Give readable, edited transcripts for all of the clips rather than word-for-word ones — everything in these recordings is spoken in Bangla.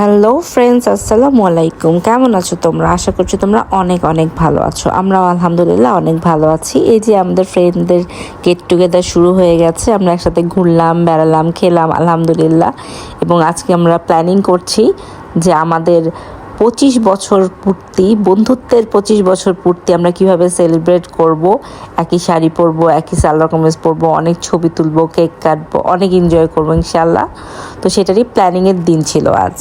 হ্যালো ফ্রেন্ডস, আসসালামু আলাইকুম। কেমন আছো তোমরা? আশা করছি তোমরা অনেক অনেক ভালো আছো। আমরাও আলহামদুলিল্লাহ অনেক ভালো আছি। এই যে আমাদের ফ্রেন্ডদের গেট টুগেদার শুরু হয়ে গেছে। আমরা একসাথে ঘুরলাম, বেড়ালাম, খেলাম আলহামদুলিল্লাহ। এবং আজকে আমরা প্ল্যানিং করছি যে আমাদের 25 বছর পূর্তি, বন্ধুত্বের 25 বছর পূর্তি আমরা কিভাবে সেলিব্রেট করব। একই শাড়ি পরবো, একই সালোয়ার কামিজ পরবো, অনেক ছবি তুলবো, কেক কাটবো, অনেক এনজয় করবো ইনশাল্লাহ। তো সেটারই প্ল্যানিংয়ের দিন ছিল আজ।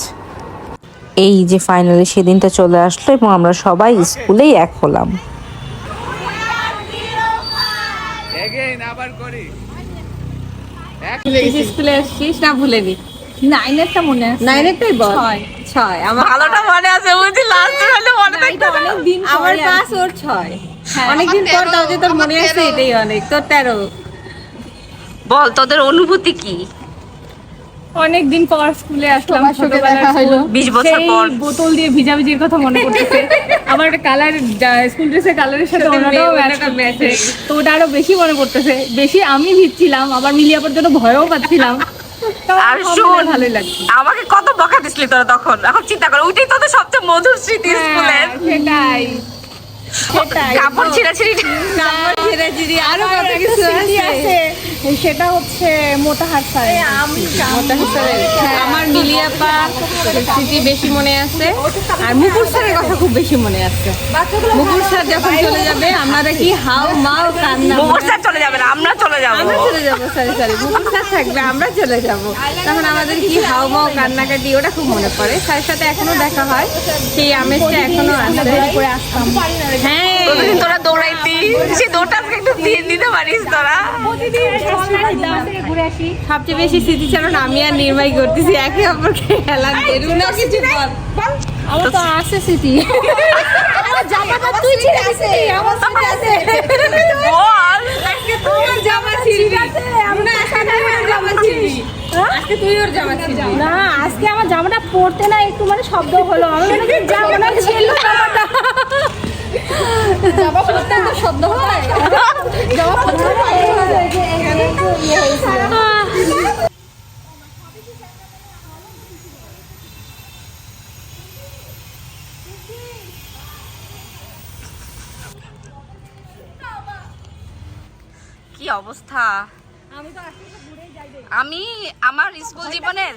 এই যে ফাইনালি সেদিনটা চলে আসলো এবং আমরা সবাই স্কুলেই এক হলাম। স্কুলে আসছিস না ভুলেনি? নাইনেরটা মনে আছে? নাইনেরটাই বল। ছয় আমার ভালোটা মনে আছে, বুঝি লাস্ট হলে মনে থাকতো না। অনেকদিন আমার পাস ওর 6 অনেকদিন পর তাও যে তোর মনে আছে এটাই অনেক। তোর 13। বল তোদের অনুভূতি কি? অনেকদিন পর স্কুলে আসলাম, ছোটবেলার হলো 20 বছর পর। বোতল দিয়ে ভিজাভিজির কথা মনে পড়তেছে। আমার একটা কালার, স্কুল ড্রেসের কালারের সাথে ওনাটাও ম্যাচ, তো ওটা আরো বেশি মনে পড়তেছে। বেশি আমি ভিজছিলাম, আবার মিলিয়াবার জন্য ভয়ও পাচ্ছিলাম। আর শোন, ভালোই লাগছে। আমাকে কত বকা দিছিলি তোরা তখন। এখন চিন্তা কর, ওইটাই তোদের সবচেয়ে মধুর স্মৃতি স্কুলের। সেটাই কাপড় ছিঁড়াছিঁড়ি, আরো কত কিছু আছে। সেটা হচ্ছে মোটা হাত স্যারের। আমার মিলিয়াপা স্মৃতি বেশি মনে আছে, আর মুকুর স্যারের কথা খুব বেশি মনে আছে। মুকুর স্যার যখন চলে যাবে আমরা দেখি হাও মাও কান্না। মুকুর স্যার চলে যাবে না, আমরা চলে যাবো। আমরা চলে যাবো, সরি মুকুর স্যার থাকবে, আমরা চলে যাব। তখন আমাদের কি হাও মাও কান্নাকাটি, ওটা খুব মনে পড়ে। স্যারের সাথে এখনো দেখা হয়, সেই আমেজটা এখনো আছে। হ্যাঁ, তোরা দৌড়াইতি, সে দৌড়টা একটু দিয়ে দিতে পারিস তোরা। সবচেয়ে বেশি স্মৃতিচারণ আমি আর নির্মাই করতেছি একে অপরকে হেলান দিয়ে। রুনা কিছু বল। আমার তো আছে স্মৃতি। আমার জামাটা তুই ছিঁড়ে দিছিস, আমার স্মৃতি আছে। বল, আমার জামা ছিঁড়বি। আমরা একসাথে জামা ছিঁড়বি। আজকে তুই ওর জামা ছিঁড়বি না? আজকে আমার জামাটা পরতে না একটু মানে শব্দ হলো, আমি মনে জামাটা ছিল জামাটা। জামা পরতে তো শব্দ হয়। জামা পরতে কি অবস্থা। আমি আমার স্কুল জীবনের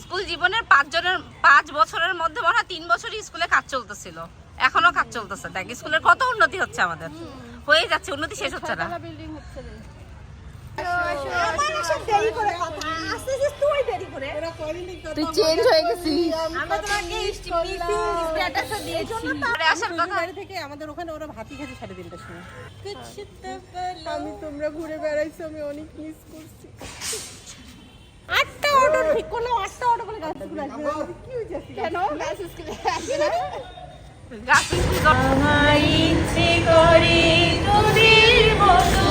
স্কুল জীবনের 5 বছরের মধ্যে মনে হয় 3 বছরই স্কুলে কাজ চলতেছিল, এখনো কাজ চলতেছে। দেখ স্কুলের কত উন্নতি হচ্ছে, আমাদের হয়ে যাচ্ছে, উন্নতি শেষ হচ্ছে না। তুই চেঞ্জ হয়ে গেছিস। আসার কথা থেকে আমাদের ওখানে ওরা ভাতি খেতে 3:30টার সময়। আমি তোমরা ঘুরে বেড়াইছো, আমি অনেক মিস করছি। 8টা অটো ঠিক করলাম, 8টা অটো করে গাছগুলো আসবে না। কি হয়েছে কেন গাছ স্কুলে আসবে না? গাছ স্কুল আমার ইচ্ছে করে তোদের মতো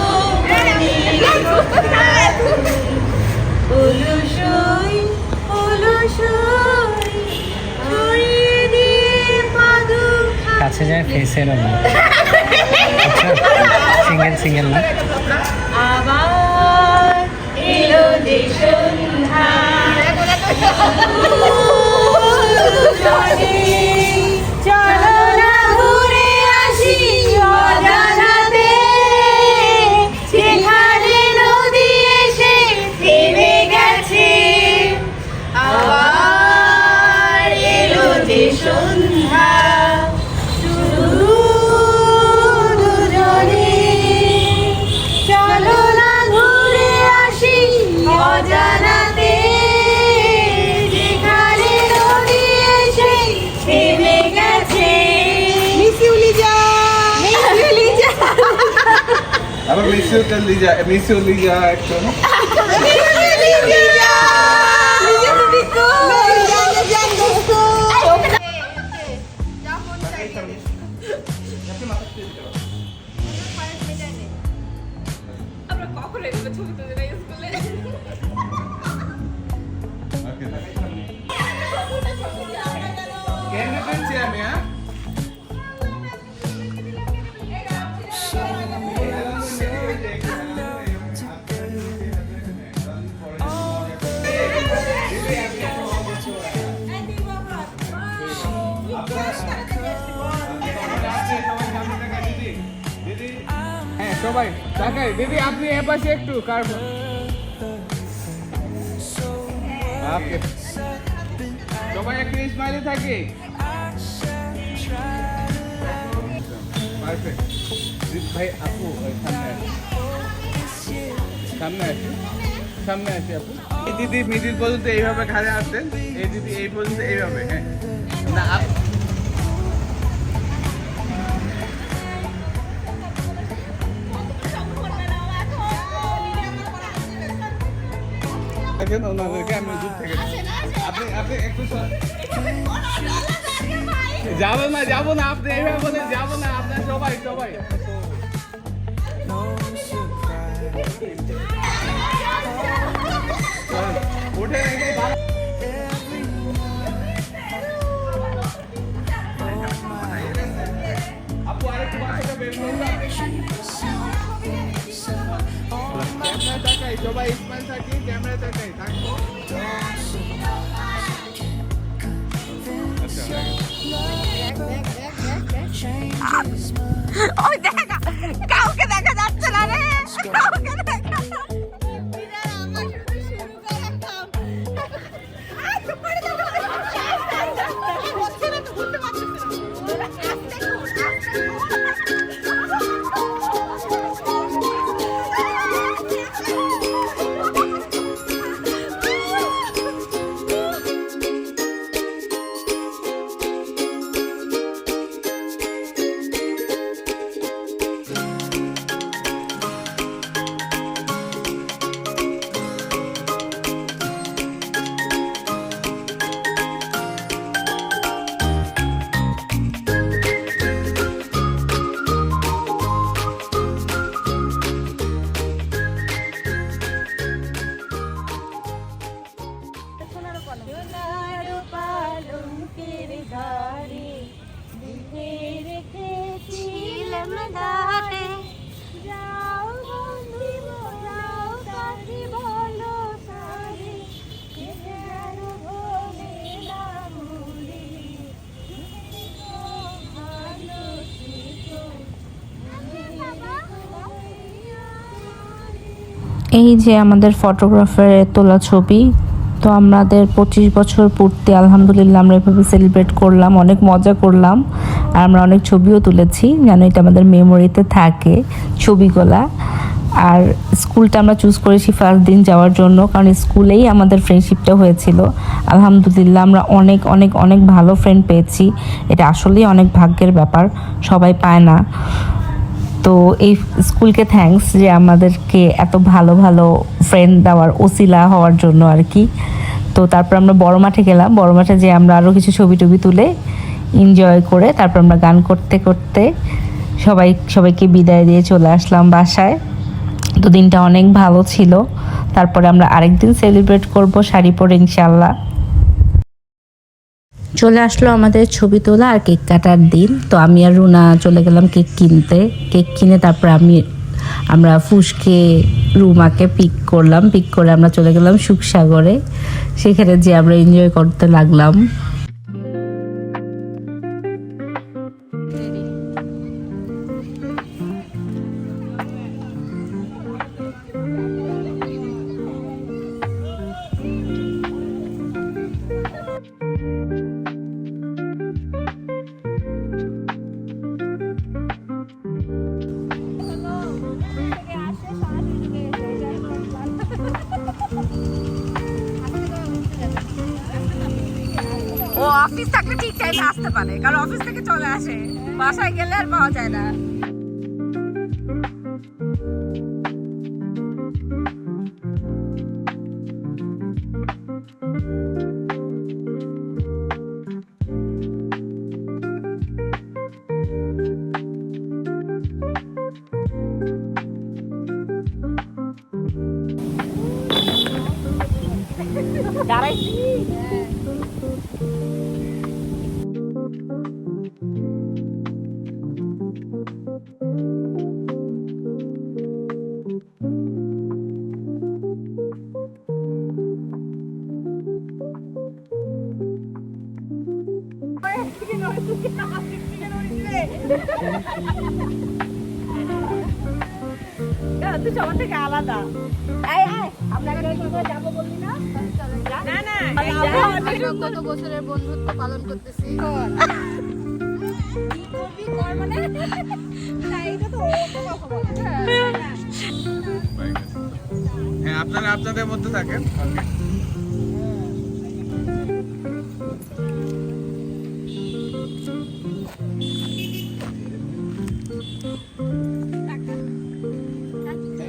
অলসই অলসই ছড়িয়ে দিয়ে পাদুক কাছে যায় ফেসের সিঙ্গেল সিঙ্গেল না। আবার এলো যে সন্ধ্যা চলো না ঘুরে আসি অজানাতে, যেখানে নদী এসে থেমে গেছে। আবার এলো যে সন্ধ্যা, শুধু দুজনে চলো না ঘুরে আসি অজানাতে, যেখানে নদী এসে থেমে গেছে। Miss you Liza. আবার মিস ইউ লিজা একটা আমরা কখন এভাবে ছবি তুলে না স্কুলে? কেন পেয়েছি আমি? সবাই তাকাই দিদি আপনি এ পাশে একটু কার আপনি সবাই একটু স্মাইলি থাকি পারফেক্ট জিৎ ভাই আপু সামনে আসি সামনে আসি আপু এই দিদি মিডিল পর্যন্ত এইভাবে ঘাড়ে আসতেন এই দিদি এই পর্যন্ত এইভাবে হ্যাঁ না দেখেন ওনাদেরকে আমি দূর থেকে আপনি আপনি একটু যাবো না আপনি এইভাবে বলে যাবো না আপনার সবাই সবাই উঠে আপু আরেকটু বাসাটা বের করুন ক্যামেরা তাকাই সবাই স্মাইল থাকি ক্যামেরা তাকাই থাকবো ওই দেখা কাউকে দেখা যাচ্ছে না রে কাউকে দেখা এই যে আমাদের ফটোগ্রাফারের তোলা ছবি। তো আমাদের 25 বছর পূর্তি আলহামদুলিল্লাহ আমরা এভাবে সেলিব্রেট করলাম, অনেক মজা করলাম আর আমরা অনেক ছবিও তুলেছি, যেন এটা আমাদের মেমোরিতে থাকে ছবিগুলা। আর স্কুলটা আমরা চুজ করেছি ফার্স্ট দিন যাওয়ার জন্য, কারণ স্কুলেই আমাদের ফ্রেন্ডশিপটা হয়েছিল। আলহামদুলিল্লাহ আমরা অনেক অনেক অনেক ভালো ফ্রেন্ড পেয়েছি, এটা আসলেই অনেক ভাগ্যের ব্যাপার, সবাই পায় না। তো এই স্কুলকে থ্যাঙ্কস যে আমাদেরকে এত ভালো ভালো ফ্রেন্ড দেওয়ার ওসিলা হওয়ার জন্য আর কি। তো তারপর আমরা বড় মাঠে গেলাম, বড় মাঠে যে আমরা আরও কিছু ছবি টবি তুলে এনজয় করে তারপর আমরা গান করতে করতে সবাইকে বিদায় দিয়ে চলে আসলাম বাসায়। তো দিনটা অনেক ভালো ছিল। তারপরে আমরা আরেকদিন সেলিব্রেট করব শাড়ি পরে ইনশাল্লাহ। চলে আসলো আমাদের ছবি তোলা আর কেক কাটার দিন। তো আমি আর রুনা চলে গেলাম কেক কিনতে। কেক কিনে তারপর আমরা ফুসকে রুমাকে পিক করলাম, পিক করে আমরা চলে গেলাম সুখসাগরে। সেখানে যে আমরা এনজয় করতে লাগলাম। ও অফিস থাকলে ঠিক টাইমে আসতে পারে, কারণ অফিস থেকে চলে আসে, বাসায় গেলে আর পাওয়া যায় না। দাঁড়াইছি তুই সবার থেকে আলাদা। আমরা যাবো বললি না? না না কত বছরের বন্ধুত্ব পালন করতেছি। হ্যাঁ আপনারা আপনাদের মধ্যে থাকেন। ওকে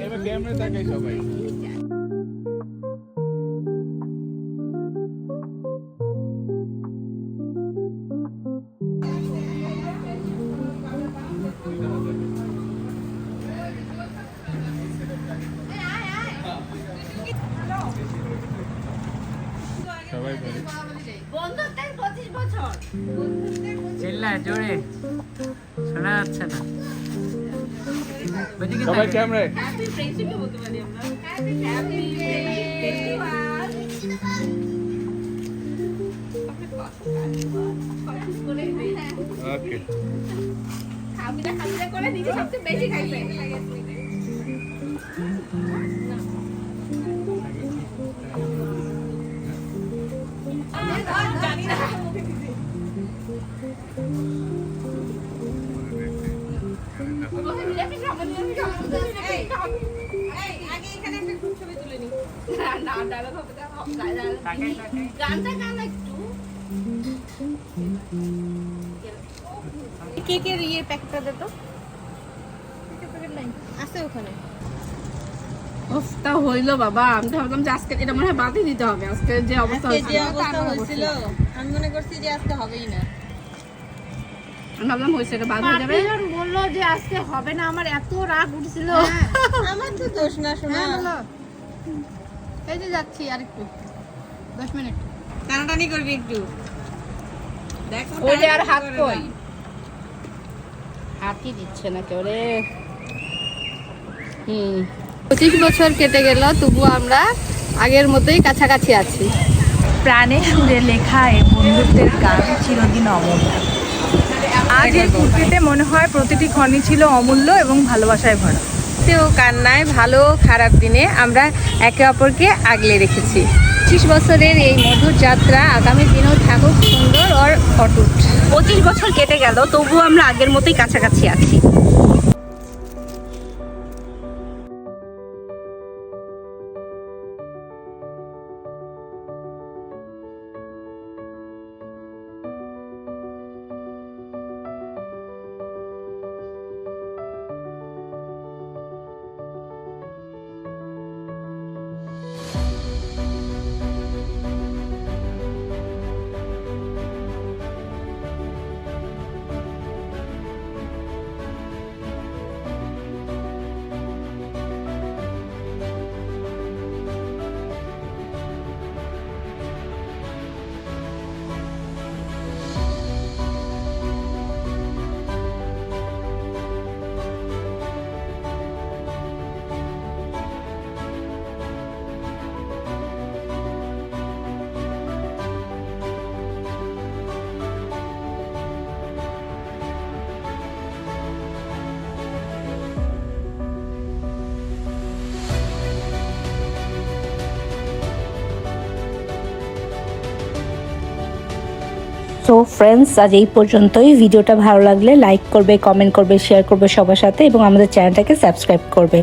এবার ক্যামেরা তাকাই সবাই। সবাই বলে বন্ধুত্বের 25 বছর। চিল্লা জোরে শোনা যাচ্ছে না। ওইদিকে সবাই তাকাও। ক্যামেরায়। হ্যাপি ফ্রেন্ডশিপে বলতে পারি আমরা। হ্যাপি ওকে খাবিটা করে দিদি সবচেয়ে বেশি খাইবে। জানি না আগে এখানে একটা গ্রুপ ছবি তুলে নি। না ডায়লগ হবে না। গানটা গান একটু কেকের ইয়ে প্যাকেটটা দে তো। আছে ওখানে। উফ, তা হইলো বাবা। আমি তো ভাবলাম যে আজকে এটা মনে হয় বাদই দিতে হবে। আজকে যে অবস্থা হয়েছিল আমি মনে করছি যে আজকে হবেই না। আমি ভাবলাম হয়েছে এটা বাদ হয়ে যাবে। বললো যে আজকে হবে না, আমার এত রাগ উঠছিল। আমার তো দোষ না শোনা। এই যে যাচ্ছি আর একটু 10 মিনিট। টানাটানি করবি একটু। দেখো ওই যে আর হাত কই, হাতই দিচ্ছে না কেউ রে। 25 বছর কেটে গেল, তবু আমরা আগের মতোই কাছাকাছি আছি। প্রাণে সুরে লেখা এই বন্ধুত্বের গান চিরদিন অমূল্য। আজ এই কুর্তিতে মনে হয় প্রতিটি ক্ষণই ছিল অমূল্য এবং ভালোবাসায় ভরা। তেও কান্নায় ভালো খারাপ দিনে আমরা একে অপরকে আগলে রেখেছি। 25 বছরের এই মধুর যাত্রা আগামী দিনেও থাকুক সুন্দর আর অটুট। 25 বছর কেটে গেল, তবুও আমরা আগের মতোই কাছাকাছি আছি। সো ফ্রেন্ডস, আজ এই পর্যন্তই। ভিডিওটা ভালো লাগলে লাইক করবে, কমেন্ট করবে, শেয়ার করবে সবার সাথে এবং আমাদের চ্যানেলটাকে সাবস্ক্রাইব করবে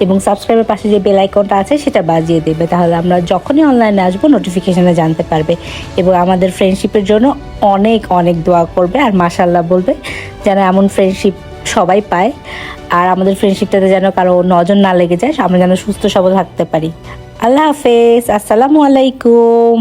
এবং সাবস্ক্রাইবের পাশে যে বেল আইকনটা আছে সেটা বাজিয়ে দেবে, তাহলে আমরা যখনই অনলাইনে আসবো নোটিফিকেশনে জানতে পারবে এবং আমাদের ফ্রেন্ডশিপের জন্য অনেক অনেক দোয়া করবে আর মাশাআল্লাহ বলবে, যেন এমন ফ্রেন্ডশিপ সবাই পায় আর আমাদের ফ্রেন্ডশিপটাতে যেন কারো নজর না লেগে যায়, আমরা যেন সুস্থ সবল থাকতে পারি। আল্লাহ হাফেজ, আসসালামু আলাইকুম।